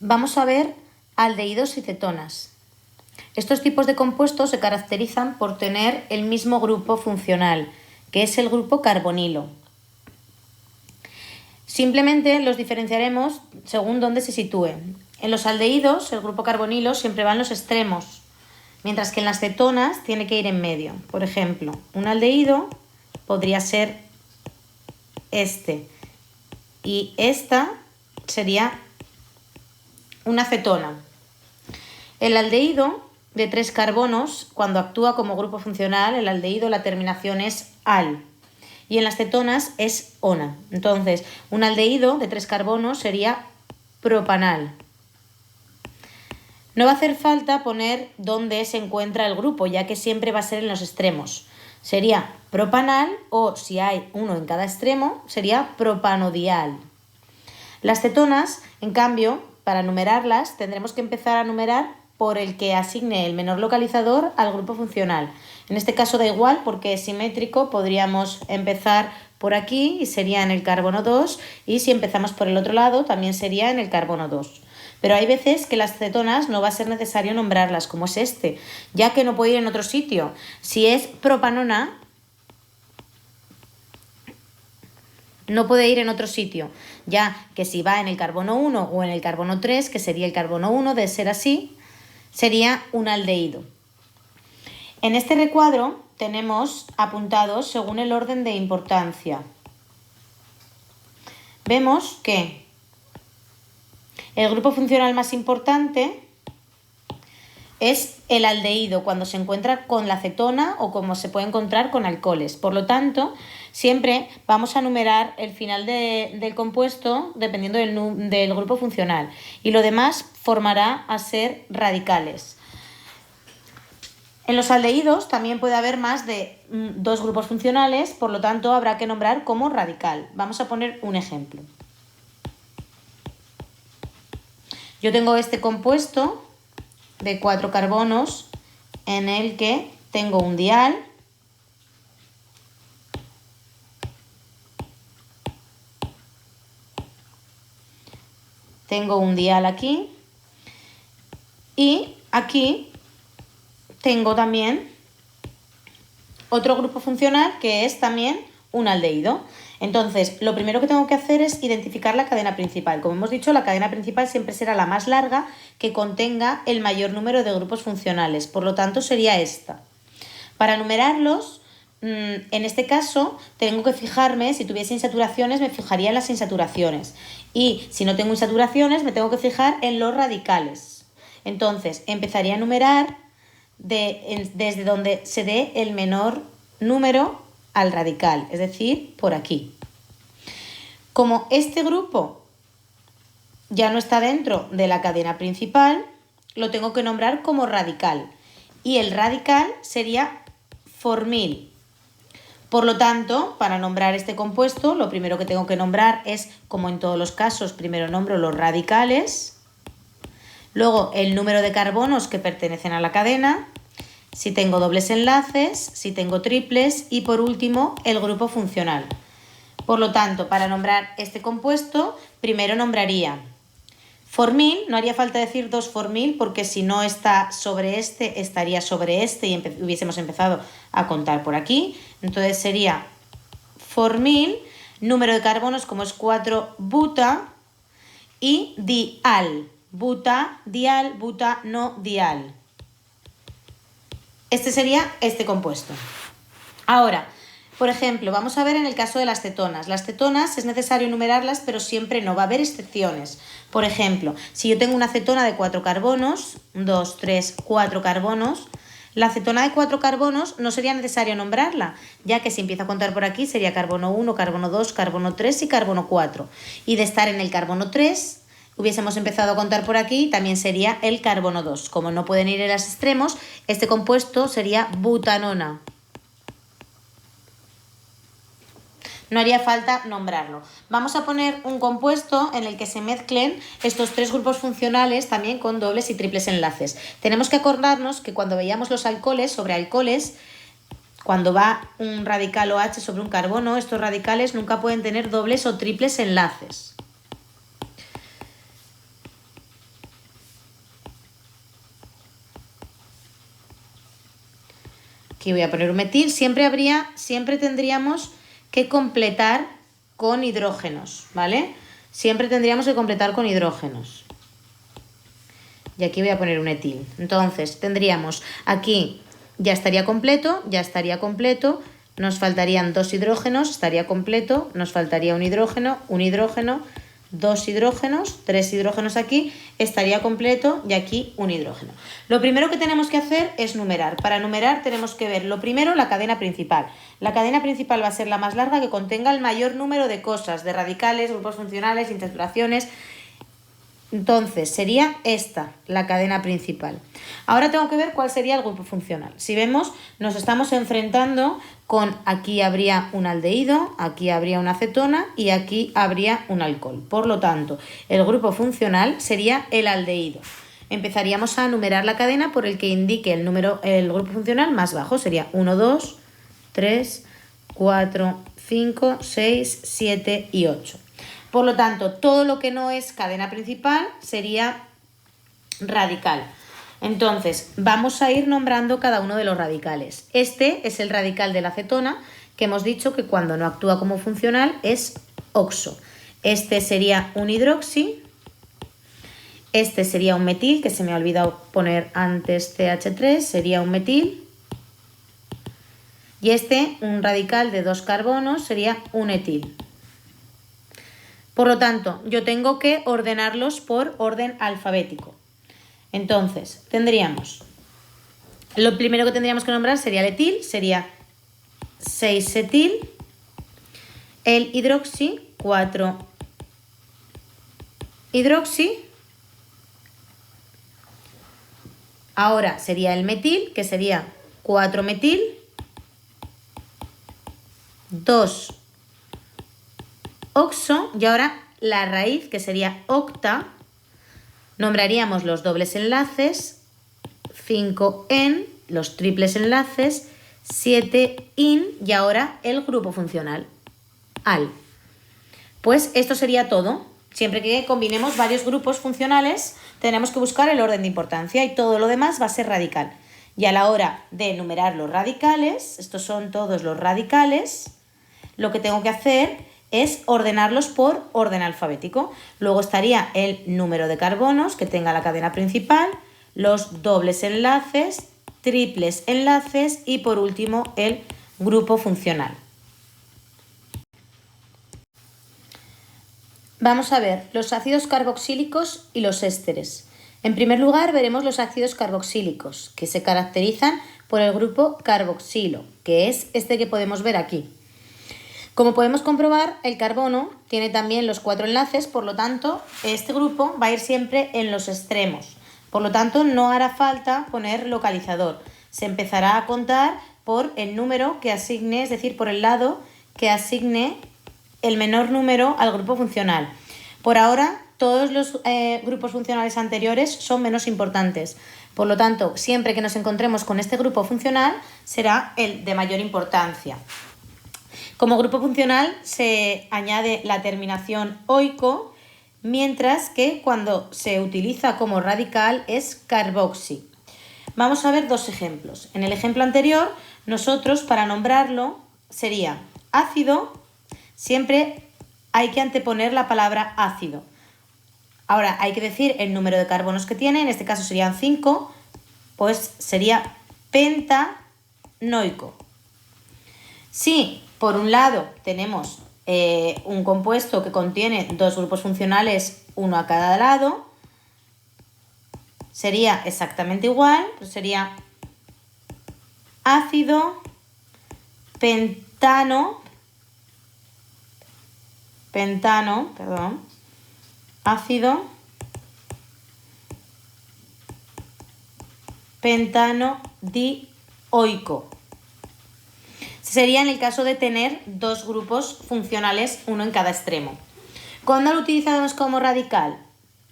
Vamos a ver aldehídos y cetonas. Estos tipos de compuestos se caracterizan por tener el mismo grupo funcional, que es el grupo carbonilo. Simplemente los diferenciaremos según dónde se sitúen. En los aldehídos, el grupo carbonilo siempre va en los extremos, mientras que en las cetonas tiene que ir en medio. Por ejemplo, un aldehído podría ser este, y esta sería una cetona. El aldehído de 3 carbonos, cuando actúa como grupo funcional, el aldehído, la terminación es -al. Y en las cetonas es -ona. Entonces, un aldehído de 3 carbonos sería propanal. No va a hacer falta poner dónde se encuentra el grupo, ya que siempre va a ser en los extremos. Sería propanal o, si hay uno en cada extremo, sería propanodial. Las cetonas, en cambio, para numerarlas, tendremos que empezar a numerar por el que asigne el menor localizador al grupo funcional. En este caso da igual porque es simétrico, podríamos empezar por aquí y sería en el carbono 2, y si empezamos por el otro lado también sería en el carbono 2. Pero hay veces que las cetonas no va a ser necesario nombrarlas, como es este, ya que no puede ir en otro sitio. Si es propanona, no puede ir en otro sitio, ya que si va en el carbono 1 o en el carbono 3, que sería el carbono 1, de ser así, sería un aldehído. En este recuadro tenemos apuntados según el orden de importancia. Vemos que el grupo funcional más importante es el aldehído, cuando se encuentra con la cetona o como se puede encontrar con alcoholes. Por lo tanto, siempre vamos a numerar el final del compuesto dependiendo del grupo funcional. Y lo demás formará a ser radicales. En los aldehídos también puede haber más de 2 grupos funcionales, por lo tanto habrá que nombrar como radical. Vamos a poner un ejemplo. Yo tengo este compuesto de 4 carbonos en el que tengo un dial, aquí, y aquí tengo también otro grupo funcional que es también un aldehído. Entonces, lo primero que tengo que hacer es identificar la cadena principal. Como hemos dicho, la cadena principal siempre será la más larga que contenga el mayor número de grupos funcionales. Por lo tanto, sería esta. Para numerarlos, en este caso, tengo que fijarme, si tuviese insaturaciones, me fijaría en las insaturaciones. Y si no tengo insaturaciones, me tengo que fijar en los radicales. Entonces, empezaría a numerar desde donde se dé el menor número al radical, es decir, por aquí. Como este grupo ya no está dentro de la cadena principal, lo tengo que nombrar como radical. Y el radical sería formil. Por lo tanto, para nombrar este compuesto, lo primero que tengo que nombrar es, como en todos los casos, primero nombro los radicales, luego el número de carbonos que pertenecen a la cadena, si tengo dobles enlaces, si tengo triples y por último el grupo funcional. Por lo tanto, para nombrar este compuesto, primero nombraría formil, no haría falta decir 2-formil porque si no está sobre este, estaría sobre este y hubiésemos empezado a contar por aquí. Entonces sería formil, número de carbonos como es 4-buta y dial, buta, dial, buta, no dial. Este sería este compuesto. Ahora, por ejemplo, vamos a ver en el caso de las cetonas. Las cetonas es necesario numerarlas, pero siempre no, va a haber excepciones. Por ejemplo, si yo tengo una cetona de 4 carbonos, 2, 3, 4 carbonos, la cetona de 4 carbonos no sería necesario nombrarla, ya que si empiezo a contar por aquí sería carbono 1, carbono 2, carbono 3 y carbono 4. Y de estar en el carbono 3, hubiésemos empezado a contar por aquí, también sería el carbono 2. Como no pueden ir en los extremos, este compuesto sería butanona. No haría falta nombrarlo. Vamos a poner un compuesto en el que se mezclen estos 3 grupos funcionales también con dobles y triples enlaces. Tenemos que acordarnos que cuando veíamos los alcoholes, sobre alcoholes, cuando va un radical OH sobre un carbono, estos radicales nunca pueden tener dobles o triples enlaces. Aquí voy a poner un metil. Siempre tendríamos que completar con hidrógenos, ¿vale? Siempre tendríamos que completar con hidrógenos. Y aquí voy a poner un etil. Entonces, tendríamos aquí, ya estaría completo, nos faltarían 2 hidrógenos, estaría completo, nos faltaría un hidrógeno, 2 hidrógenos, 3 hidrógenos aquí, estaría completo y aquí un hidrógeno. Lo primero que tenemos que hacer es numerar. Para numerar tenemos que ver lo primero la cadena principal. La cadena principal va a ser la más larga que contenga el mayor número de cosas, de radicales, grupos funcionales, intersaturaciones. Entonces sería esta la cadena principal. Ahora tengo que ver cuál sería el grupo funcional. Si vemos, nos estamos enfrentando con aquí habría un aldehído, aquí habría una acetona y aquí habría un alcohol. Por lo tanto, el grupo funcional sería el aldehído. Empezaríamos a numerar la cadena por el que indique el grupo funcional más bajo. Sería 1, 2, 3, 4, 5, 6, 7 y 8. Por lo tanto, todo lo que no es cadena principal sería radical. Entonces, vamos a ir nombrando cada uno de los radicales. Este es el radical de la acetona, que hemos dicho que cuando no actúa como funcional es oxo. Este sería un hidroxi. Este sería un metil, que se me ha olvidado poner antes CH3, sería un metil. Y este, un radical de 2 carbonos, sería un etil. Por lo tanto, yo tengo que ordenarlos por orden alfabético. Entonces, lo primero que tendríamos que nombrar sería el etil, sería 6-etil, el hidroxi, 4-hidroxi. Ahora sería el metil, que sería 4-metil, 2-oxo, y ahora la raíz, que sería octa, nombraríamos los dobles enlaces, 5-en, los triples enlaces, 7-in, y ahora el grupo funcional, al. Pues esto sería todo. Siempre que combinemos varios grupos funcionales, tenemos que buscar el orden de importancia y todo lo demás va a ser radical. Y a la hora de enumerar los radicales, estos son todos los radicales, lo que tengo que hacer es ordenarlos por orden alfabético. Luego estaría el número de carbonos que tenga la cadena principal, los dobles enlaces, triples enlaces y por último el grupo funcional. Vamos a ver los ácidos carboxílicos y los ésteres. En primer lugar veremos los ácidos carboxílicos, que se caracterizan por el grupo carboxilo, que es este que podemos ver aquí. Como podemos comprobar, el carbono tiene también los 4 enlaces, por lo tanto, este grupo va a ir siempre en los extremos. Por lo tanto, no hará falta poner localizador. Se empezará a contar por el número que asigne, es decir, por el lado que asigne el menor número al grupo funcional. Por ahora, todos los grupos funcionales anteriores son menos importantes. Por lo tanto, siempre que nos encontremos con este grupo funcional, será el de mayor importancia. Como grupo funcional se añade la terminación oico, mientras que cuando se utiliza como radical es carboxi. Vamos a ver dos ejemplos. En el ejemplo anterior, nosotros para nombrarlo sería ácido, siempre hay que anteponer la palabra ácido. Ahora hay que decir el número de carbonos que tiene, en este caso serían 5, pues sería pentanoico. Si por un lado tenemos un compuesto que contiene dos grupos funcionales, uno a cada lado, sería exactamente igual, pues sería ácido ácido pentanodioico. Sería en el caso de tener dos grupos funcionales, uno en cada extremo. ¿Cuándo lo utilizamos como radical?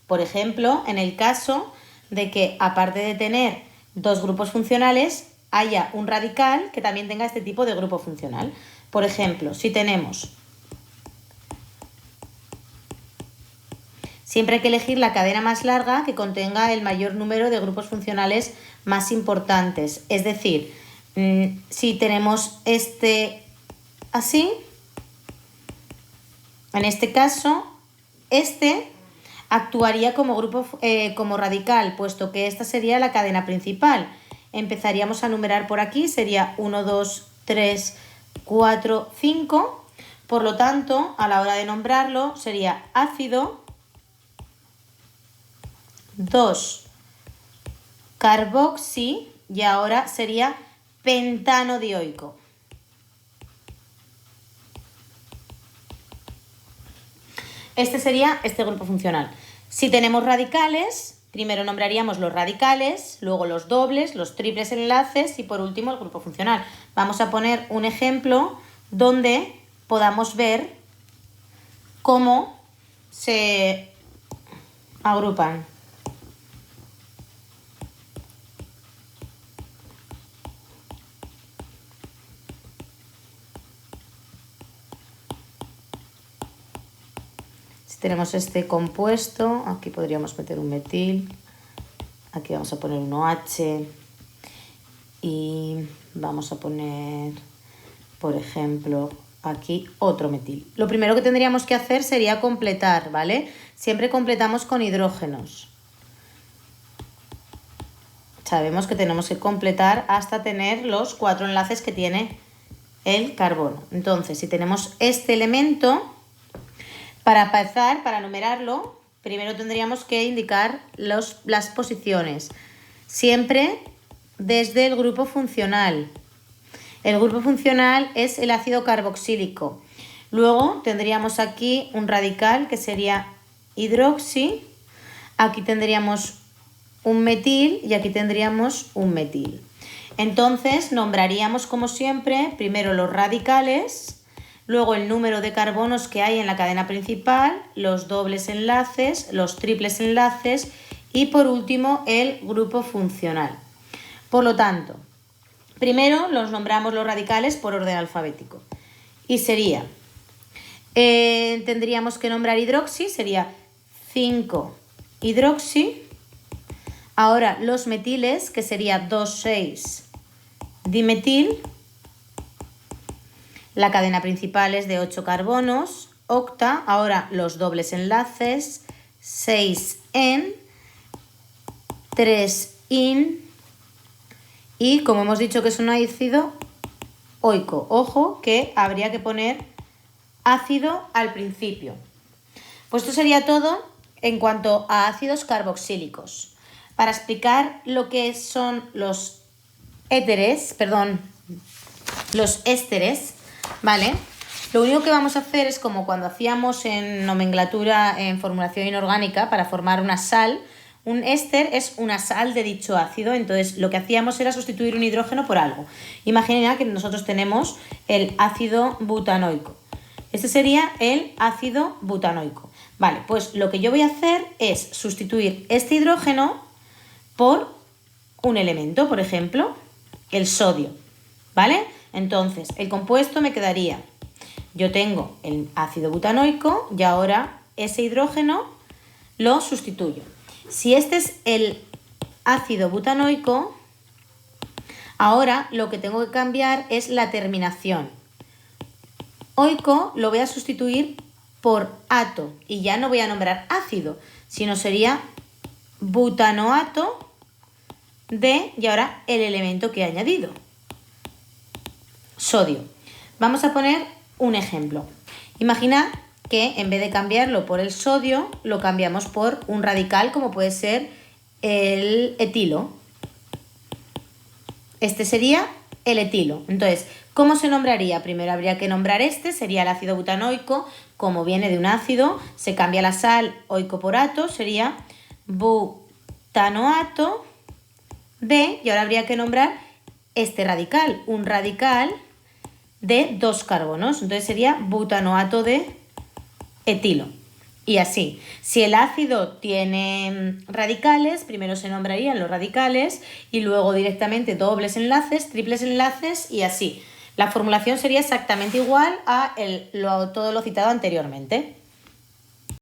Por ejemplo, en el caso de que, aparte de tener dos grupos funcionales, haya un radical que también tenga este tipo de grupo funcional. Por ejemplo, si tenemos... Siempre hay que elegir la cadena más larga que contenga el mayor número de grupos funcionales más importantes. Es decir, Si tenemos este así, en este caso, este actuaría como grupo, como radical, puesto que esta sería la cadena principal. Empezaríamos a numerar por aquí, sería 1, 2, 3, 4, 5. Por lo tanto, a la hora de nombrarlo, sería ácido 2-carboxi y ahora sería pentano dioico. Este sería este grupo funcional. Si tenemos radicales, primero nombraríamos los radicales, luego los dobles, los triples enlaces y por último el grupo funcional. Vamos a poner un ejemplo donde podamos ver cómo se agrupan. Tenemos este compuesto, aquí podríamos meter un metil, aquí vamos a poner un OH y vamos a poner, por ejemplo, aquí otro metil. Lo primero que tendríamos que hacer sería completar, ¿vale? Siempre completamos con hidrógenos. Sabemos que tenemos que completar hasta tener los 4 enlaces que tiene el carbono. Entonces, si tenemos este elemento, para empezar, para numerarlo, primero tendríamos que indicar las posiciones. Siempre desde el grupo funcional. El grupo funcional es el ácido carboxílico. Luego tendríamos aquí un radical que sería hidroxi. Aquí tendríamos un metil y aquí tendríamos un metil. Entonces nombraríamos como siempre primero los radicales, luego el número de carbonos que hay en la cadena principal, los dobles enlaces, los triples enlaces y por último el grupo funcional. Por lo tanto, primero los nombramos los radicales por orden alfabético y sería, tendríamos que nombrar hidroxi, sería 5-hidroxi. Ahora los metiles, que sería 2,6-dimetil. La cadena principal es de 8 carbonos, octa. Ahora los dobles enlaces, 6-en, 3-in. Y como hemos dicho que es un ácido oico, ojo que habría que poner ácido al principio. Pues esto sería todo en cuanto a ácidos carboxílicos. Para explicar lo que son los ésteres, ¿vale? Lo único que vamos a hacer es como cuando hacíamos en nomenclatura en formulación inorgánica para formar una sal. Un éster es una sal de dicho ácido, entonces lo que hacíamos era sustituir un hidrógeno por algo. Imagina que nosotros tenemos el ácido butanoico. Este sería el ácido butanoico. Vale, pues lo que yo voy a hacer es sustituir este hidrógeno por un elemento, por ejemplo, el sodio, ¿vale? Entonces, el compuesto me quedaría, yo tengo el ácido butanoico y ahora ese hidrógeno lo sustituyo. Si este es el ácido butanoico, ahora lo que tengo que cambiar es la terminación. Oico lo voy a sustituir por ato y ya no voy a nombrar ácido, sino sería butanoato de, y ahora el elemento que he añadido, sodio. Vamos a poner un ejemplo. Imagina que en vez de cambiarlo por el sodio, lo cambiamos por un radical como puede ser el etilo. Este sería el etilo. Entonces, ¿cómo se nombraría? Primero habría que nombrar este, sería el ácido butanoico. Como viene de un ácido, se cambia la sal oico por ato, sería butanoato de, y ahora habría que nombrar este radical, un radical de 2 carbonos. Entonces sería butanoato de etilo. Y así, si el ácido tiene radicales, primero se nombrarían los radicales y luego directamente dobles enlaces, triples enlaces y así. La formulación sería exactamente igual a todo lo citado anteriormente.